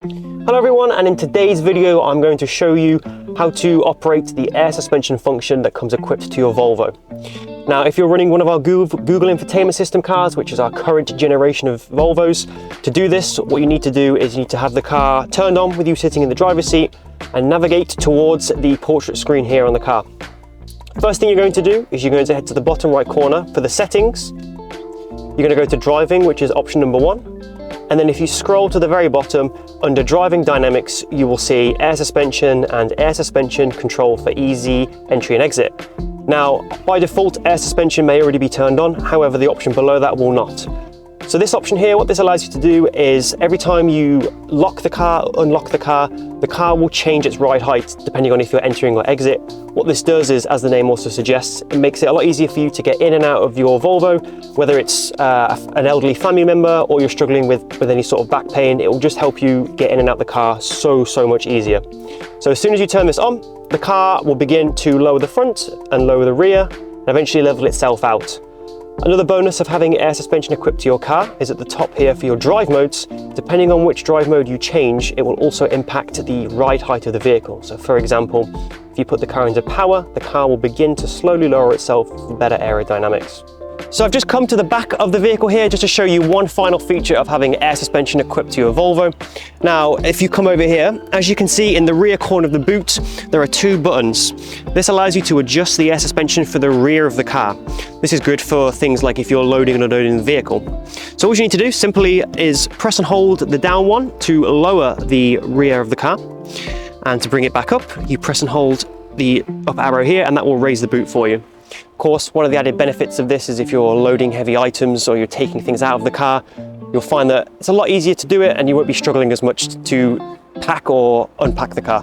Hello everyone, and in today's video I'm going to show you how to operate the air suspension function that comes equipped to your Volvo. Now, if you're running one of our Google Infotainment System cars, which is our current generation of Volvos, to do this, what you need to do is you need to have the car turned on with you sitting in the driver's seat and navigate towards the portrait screen here on the car. First thing you're going to do is you're going to head to the bottom right corner for the settings. You're going to go to driving, which is option number 1. And then if you scroll to the very bottom, under driving dynamics, you will see air suspension and air suspension control for easy entry and exit. Now, by default, air suspension may already be turned on. However, the option below that will not. So this option here, what this allows you to do is every time you lock the car, unlock the car will change its ride height depending on if you're entering or exit. What this does is, as the name also suggests, it makes it a lot easier for you to get in and out of your Volvo, whether it's an elderly family member or you're struggling with any sort of back pain. It will just help you get in and out the car so much easier. So as soon as you turn this on, the car will begin to lower the front and lower the rear and eventually level itself out. Another bonus of having air suspension equipped to your car is at the top here for your drive modes. Depending on which drive mode you change, it will also impact the ride height of the vehicle. So for example, if you put the car into power, the car will begin to slowly lower itself for better aerodynamics. So I've just come to the back of the vehicle here just to show you one final feature of having air suspension equipped to your Volvo. Now, if you come over here, as you can see in the rear corner of the boot, there are 2 buttons. This allows you to adjust the air suspension for the rear of the car. This is good for things like if you're loading and unloading the vehicle. So what you need to do simply is press and hold the down one to lower the rear of the car. And to bring it back up, you press and hold the up arrow here and that will raise the boot for you. Of course, one of the added benefits of this is if you're loading heavy items or you're taking things out of the car, you'll find that it's a lot easier to do it and you won't be struggling as much to pack or unpack the car.